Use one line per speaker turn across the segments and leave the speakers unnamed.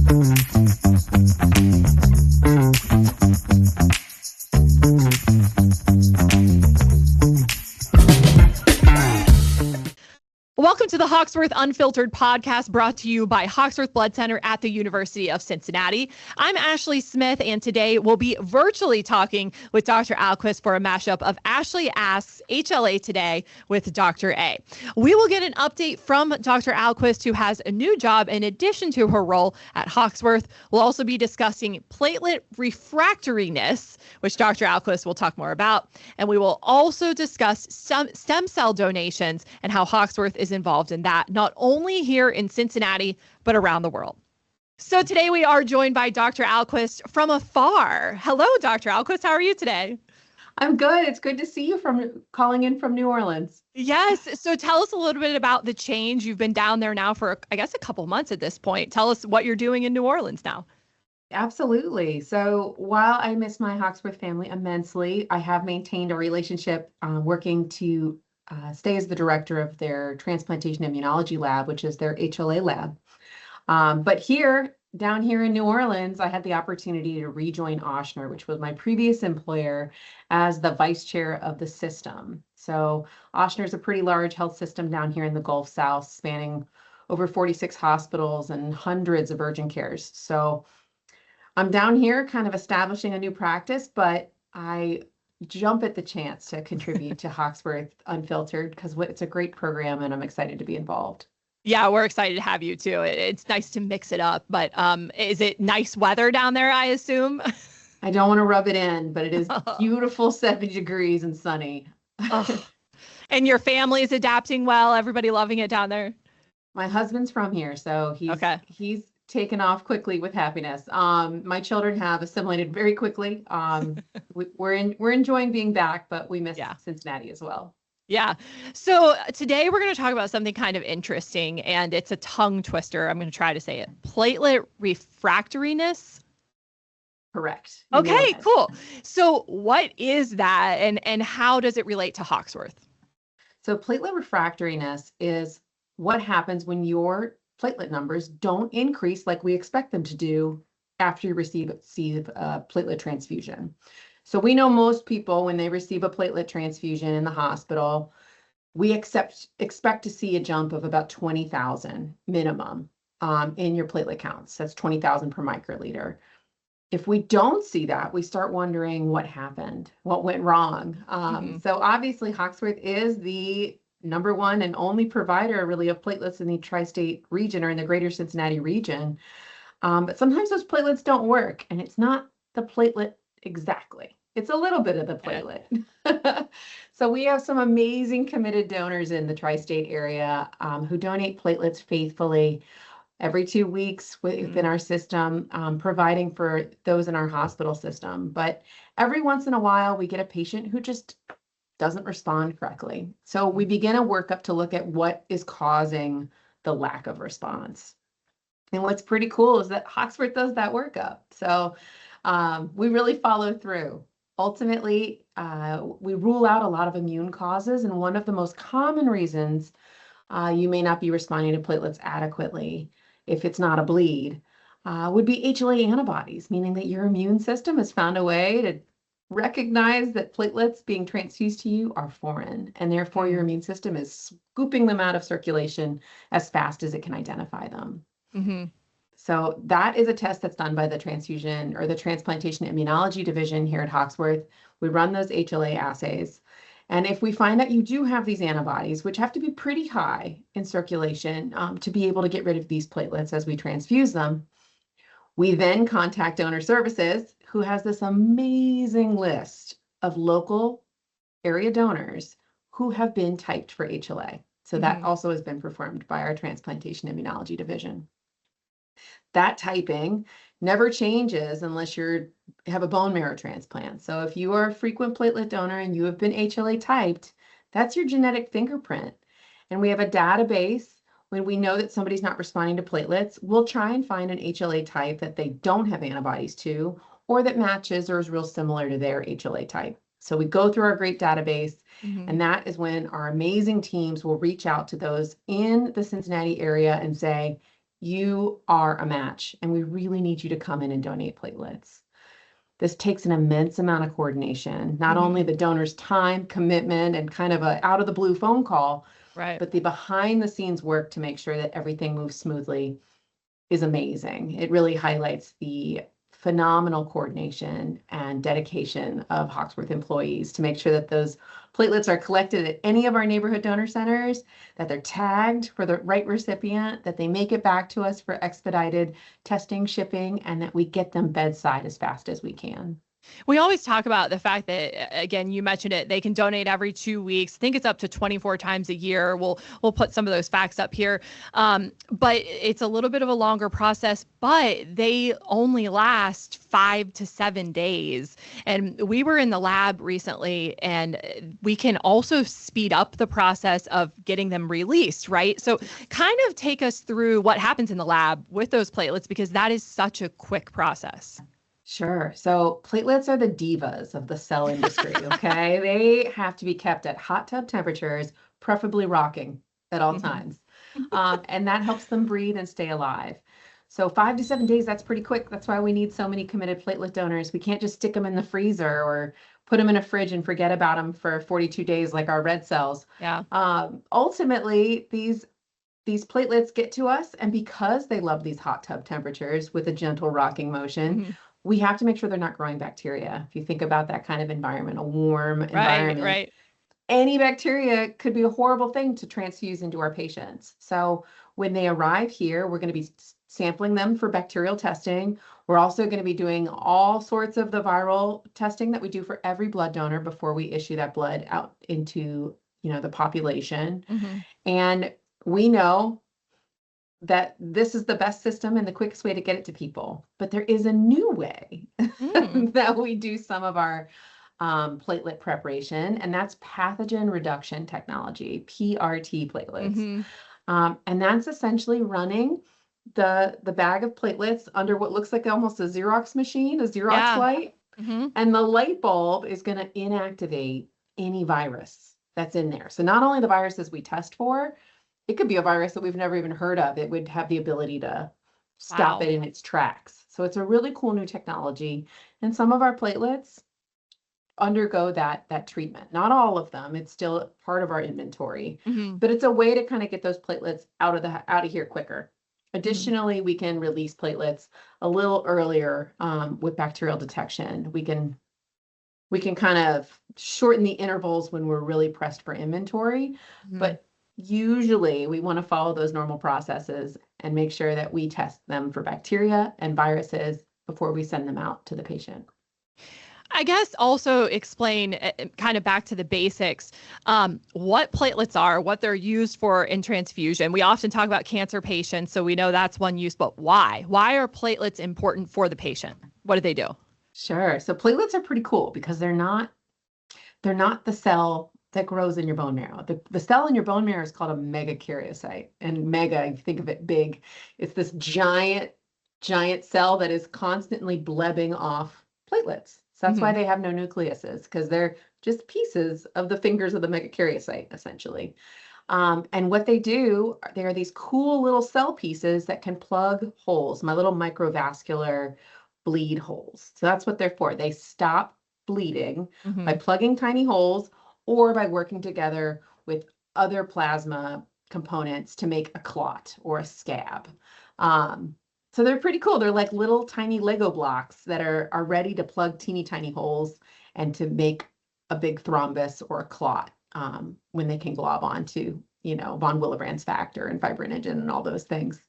Welcome to the Hoxworth Unfiltered podcast, brought to you by Hoxworth Blood Center at the University of Cincinnati. I'm Ashley Smith, and today we'll be virtually talking with Dr. Alquist for a mashup of Ashley Asks HLA Today with Dr. A. We will get an update from Dr. Alquist, who has a new job in addition to her role at Hoxworth. We'll also be discussing platelet refractoriness, which Dr. Alquist will talk more about. And we will also discuss some stem cell donations and how Hoxworth is involved in that, not only here in Cincinnati, but around the world. So today we are joined by Dr. Alquist from afar. Hello, Dr. Alquist. How are you today?
I'm good. It's good to see you calling in from New Orleans.
Yes. So tell us a little bit about the change. You've been down there now for, I guess, a couple months at this point. Tell us what you're doing in New Orleans now.
Absolutely. So while I miss my Hoxworth family immensely, I have maintained a relationship working to stay as the director of their transplantation immunology lab, which is their HLA lab. But down here in New Orleans, I had the opportunity to rejoin Ochsner, which was my previous employer, as the vice chair of the system. So Ochsner is a pretty large health system down here in the Gulf South, spanning over 46 hospitals and hundreds of urgent cares. So I'm down here kind of establishing a new practice, but I jump at the chance to contribute to Hoxworth Unfiltered because it's a great program and I'm excited to be involved.
Yeah, we're excited to have you too. It's nice to mix it up, but is it nice weather down there, I assume?
I don't want to rub it in, but it is beautiful 70 degrees and sunny.
And your family is adapting well? Everybody loving it down there?
My husband's from here, so he's taken off quickly with happiness. My children have assimilated very quickly. We're enjoying being back, but we miss Cincinnati as well.
Yeah. So today we're going to talk about something kind of interesting, and it's a tongue twister. I'm going to try to say it. Platelet refractoriness.
Correct.
Okay, cool. So what is that, and how does it relate to Hoxworth?
So platelet refractoriness is what happens when your platelet numbers don't increase like we expect them to do after you receive a platelet transfusion. So we know most people, when they receive a platelet transfusion in the hospital, we expect to see a jump of about 20,000 minimum in your platelet counts. That's 20,000 per microliter. If we don't see that, we start wondering what happened, what went wrong. So obviously Hoxworth is the number one and only provider really of platelets in the tri-state region or in the greater Cincinnati region. But sometimes those platelets don't work, and it's not the platelet exactly. It's a little bit of the platelet. So we have some amazing committed donors in the tri-state area who donate platelets faithfully every 2 weeks within our system, providing for those in our hospital system. But every once in a while, we get a patient who just doesn't respond correctly. So we begin a workup to look at what is causing the lack of response. And what's pretty cool is that Hoxworth does that workup. So we really follow through. Ultimately, we rule out a lot of immune causes. And one of the most common reasons you may not be responding to platelets adequately, if it's not a bleed, would be HLA antibodies, meaning that your immune system has found a way to recognize that platelets being transfused to you are foreign, and therefore your immune system is scooping them out of circulation as fast as it can identify them. So that is a test that's done by the transfusion or the transplantation immunology division here at Hoxworth. We run those HLA assays. And if we find that you do have these antibodies, which have to be pretty high in circulation to be able to get rid of these platelets as we transfuse them, we then contact Donor Services, who has this amazing list of local area donors who have been typed for HLA. So that also has been performed by our transplantation immunology division. That typing never changes unless you have a bone marrow transplant. So if you are a frequent platelet donor and you have been HLA typed, that's your genetic fingerprint. And we have a database. When we know that somebody's not responding to platelets, we'll try and find an HLA type that they don't have antibodies to, or that matches or is real similar to their HLA type. So we go through our great database, and that is when our amazing teams will reach out to those in the Cincinnati area and say, you are a match, and we really need you to come in and donate platelets. This takes an immense amount of coordination, not only the donor's time, commitment, and kind of a out of the blue phone call,
Right.
but the behind the scenes work to make sure that everything moves smoothly is amazing. It really highlights the phenomenal coordination and dedication of Hoxworth employees to make sure that those platelets are collected at any of our neighborhood donor centers, that they're tagged for the right recipient, that they make it back to us for expedited testing, shipping, and that we get them bedside as fast as we can.
We always talk about the fact that, again, you mentioned it, they can donate every 2 weeks. I think it's up to 24 times a year. We'll put some of those facts up here. But it's a little bit of a longer process, but they only last 5 to 7 days. And we were in the lab recently, and we can also speed up the process of getting them released, right? So kind of take us through what happens in the lab with those platelets, because that is such a quick process.
Sure. So platelets are the divas of the cell industry, okay? They have to be kept at hot tub temperatures, preferably rocking at all times. And that helps them breathe and stay alive. So 5 to 7 days, that's pretty quick. That's why we need so many committed platelet donors. We can't just stick them in the freezer or put them in a fridge and forget about them for 42 days like our red cells.
Yeah.
Ultimately, these platelets get to us, and because they love these hot tub temperatures with a gentle rocking motion, we have to make sure they're not growing bacteria. If you think about that kind of environment, a warm environment,
Right.
any bacteria could be a horrible thing to transfuse into our patients. So when they arrive here, we're going to be sampling them for bacterial testing. We're also going to be doing all sorts of the viral testing that we do for every blood donor before we issue that blood out into, the population. And we know that this is the best system and the quickest way to get it to people. But there is a new way that we do some of our platelet preparation, and that's pathogen reduction technology, PRT platelets. And that's essentially running the bag of platelets under what looks like almost a Xerox machine, a Xerox light. And the light bulb is going to inactivate any virus that's in there. So not only the viruses we test for, it could be a virus that we've never even heard of. It would have the ability to stop it in its tracks. So it's a really cool new technology. And some of our platelets undergo that treatment. Not all of them. It's still part of our inventory. But it's a way to kind of get those platelets out of here quicker. Additionally, we can release platelets a little earlier with bacterial detection. We can kind of shorten the intervals when we're really pressed for inventory, but usually we want to follow those normal processes and make sure that we test them for bacteria and viruses before we send them out to the patient.
I guess also explain kind of back to the basics, what platelets are, what they're used for in transfusion. We often talk about cancer patients, so we know that's one use, but why? Why are platelets important for the patient? What do they do?
Sure. So platelets are pretty cool because they're not the cell that grows in your bone marrow. The cell in your bone marrow is called a megakaryocyte. And mega, if you think of it big, it's this giant cell that is constantly blebbing off platelets. So that's why they have no nucleuses, because they're just pieces of the fingers of the megakaryocyte, essentially. And what they do, they are these cool little cell pieces that can plug holes, my little microvascular bleed holes. So that's what they're for. They stop bleeding by plugging tiny holes or by working together with other plasma components to make a clot or a scab. So they're pretty cool. They're like little tiny Lego blocks that are ready to plug teeny tiny holes and to make a big thrombus or a clot when they can glob onto, von Willebrand's factor and fibrinogen and all those things.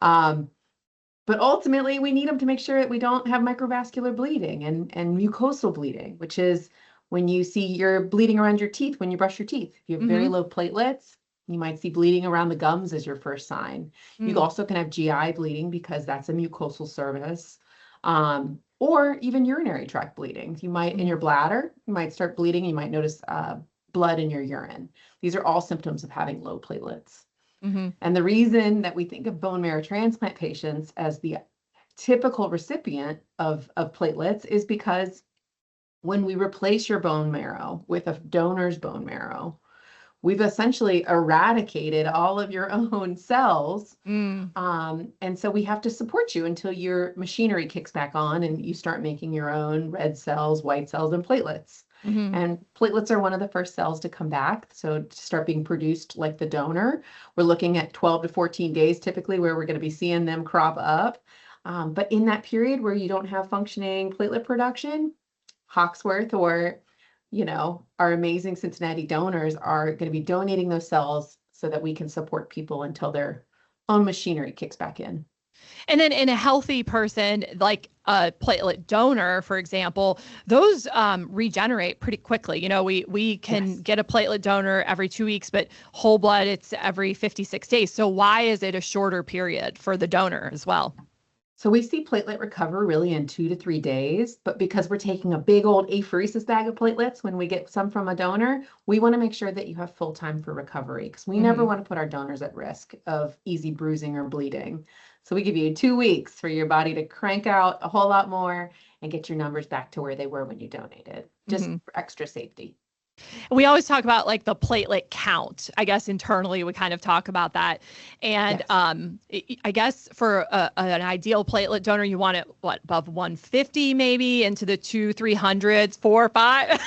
But ultimately, we need them to make sure that we don't have microvascular bleeding and mucosal bleeding, which is when you see you're bleeding around your teeth when you brush your teeth. If you have very low platelets, you might see bleeding around the gums as your first sign. You also can have GI bleeding because that's a mucosal service, or even urinary tract bleeding. You might, in your bladder, you might start bleeding. You might notice blood in your urine. These are all symptoms of having low platelets. And the reason that we think of bone marrow transplant patients as the typical recipient of platelets is because when we replace your bone marrow with a donor's bone marrow, we've essentially eradicated all of your own cells. And so we have to support you until your machinery kicks back on and you start making your own red cells, white cells, and platelets. And platelets are one of the first cells to come back. So to start being produced like the donor, we're looking at 12 to 14 days typically where we're going to be seeing them crop up. But in that period where you don't have functioning platelet production, Hoxworth or, our amazing Cincinnati donors are going to be donating those cells so that we can support people until their own machinery kicks back in.
And then in a healthy person, like a platelet donor, for example, those regenerate pretty quickly. We can get a platelet donor every 2 weeks, but whole blood, it's every 56 days. So why is it a shorter period for the donor as well?
So we see platelet recover really in 2 to 3 days, but because we're taking a big old apheresis bag of platelets when we get some from a donor, we want to make sure that you have full time for recovery because we never want to put our donors at risk of easy bruising or bleeding. So we give you 2 weeks for your body to crank out a whole lot more and get your numbers back to where they were when you donated, just for extra safety.
We always talk about like the platelet count. I guess internally we kind of talk about that. And I guess for an ideal platelet donor, you want it, above 150 maybe, into the 200-300s, 4 or 5?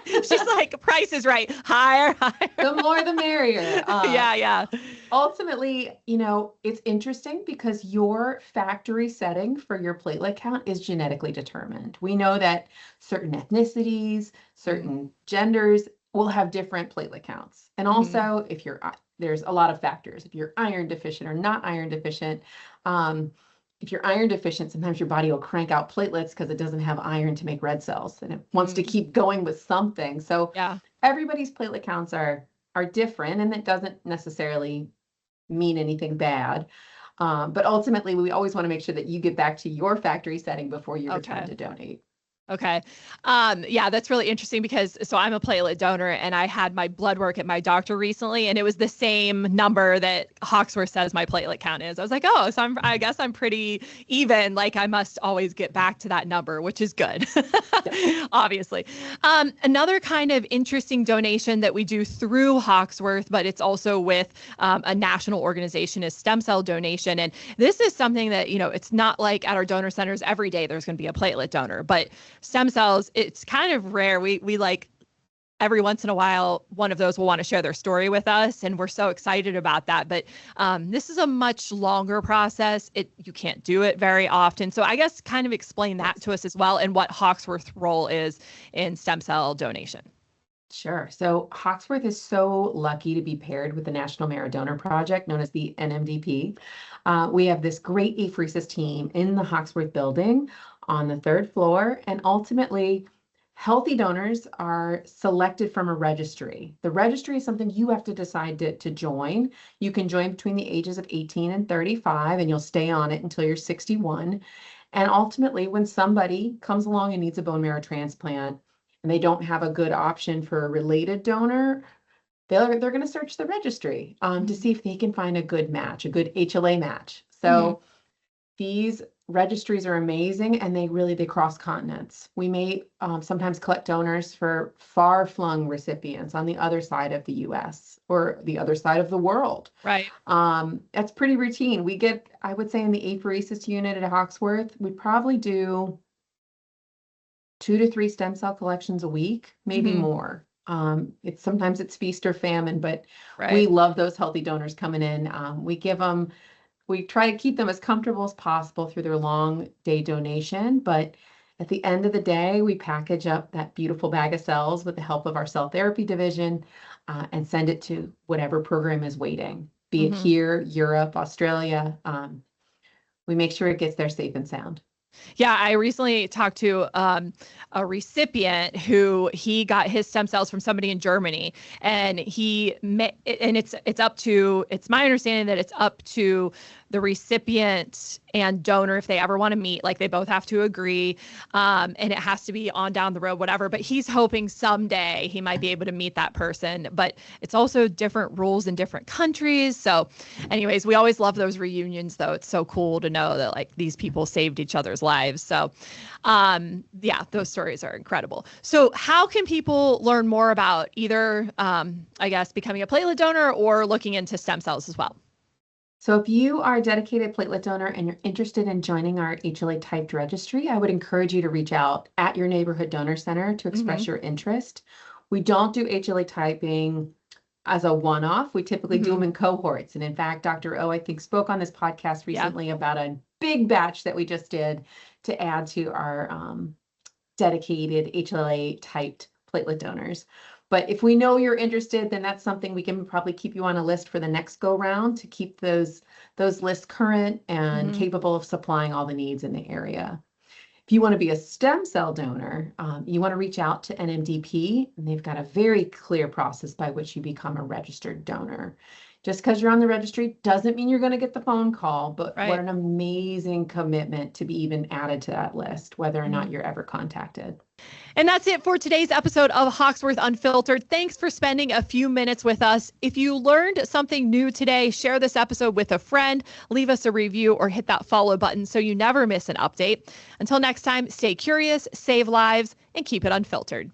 She's like, price is right. Higher.
The more the merrier.
Yeah.
Ultimately, it's interesting because your factory setting for your platelet count is genetically determined. We know that certain ethnicities, certain genders will have different platelet counts. And also there's a lot of factors. If you're iron deficient or not iron deficient, if you're iron deficient, sometimes your body will crank out platelets because it doesn't have iron to make red cells and it wants to keep going with something. So everybody's platelet counts are different, and it doesn't necessarily mean anything bad. But ultimately, we always want to make sure that you get back to your factory setting before you return to donate.
Okay. Yeah, that's really interesting because I'm a platelet donor and I had my blood work at my doctor recently and it was the same number that Hoxworth says my platelet count is. I was like, oh, so I guess I'm pretty even. Like I must always get back to that number, which is good, obviously. Another kind of interesting donation that we do through Hoxworth, but it's also with a national organization, is stem cell donation. And this is something that, it's not like at our donor centers every day there's going to be a platelet donor, but stem cells, it's kind of rare. We like every once in a while, one of those will want to share their story with us. And we're so excited about that. But this is a much longer process. You can't do it very often. So I guess kind of explain that to us as well and what Hoxworth's role is in stem cell donation.
Sure. So Hoxworth is so lucky to be paired with the National Marrow Donor Project, known as the NMDP. We have this great apheresis team in the Hoxworth building on the 3rd floor, and ultimately healthy donors are selected from a registry. The registry is something you have to decide to join. You can join between the ages of 18 and 35, and you'll stay on it until you're 61. And ultimately, when somebody comes along and needs a bone marrow transplant and they don't have a good option for a related donor, they're going to search the registry to see if they can find a good match, a good HLA match. So these registries are amazing, and they cross continents. We may sometimes collect donors for far-flung recipients on the other side of the U.S. or the other side of the world.
Right.
That's pretty routine. We get, I would say, in the apheresis unit at Hoxworth, we probably do 2 to 3 stem cell collections a week, maybe more. Sometimes it's feast or famine, but we love those healthy donors coming in. We try to keep them as comfortable as possible through their long day donation. But at the end of the day, we package up that beautiful bag of cells with the help of our cell therapy division and send it to whatever program is waiting, be it here, Europe, Australia. We make sure it gets there safe and sound.
Yeah, I recently talked to a recipient who he got his stem cells from somebody in Germany, and it's my understanding that it's up to the recipient and donor, if they ever want to meet, like they both have to agree, and it has to be on down the road, whatever. But he's hoping someday he might be able to meet that person. But it's also different rules in different countries. So anyways, we always love those reunions, though. It's so cool to know that like these people saved each other's lives. So yeah, those stories are incredible. So how can people learn more about either, I guess, becoming a platelet donor or looking into stem cells as well?
So if you are a dedicated platelet donor and you're interested in joining our HLA typed registry, I would encourage you to reach out at your neighborhood donor center to express your interest. We don't do HLA typing as a one-off. We typically do them in cohorts. And in fact, Dr. O, I think, spoke on this podcast recently about a big batch that we just did to add to our dedicated HLA typed platelet donors. But if we know you're interested, then that's something we can probably keep you on a list for the next go round to keep those lists current and capable of supplying all the needs in the area. If you want to be a stem cell donor, you want to reach out to NMDP, and they've got a very clear process by which you become a registered donor. Just because you're on the registry doesn't mean you're going to get the phone call, but what an amazing commitment to be even added to that list, whether or not you're ever contacted.
And that's it for today's episode of Hoxworth Unfiltered. Thanks for spending a few minutes with us. If you learned something new today, share this episode with a friend, leave us a review, or hit that follow button so you never miss an update. Until next time, stay curious, save lives, and keep it unfiltered.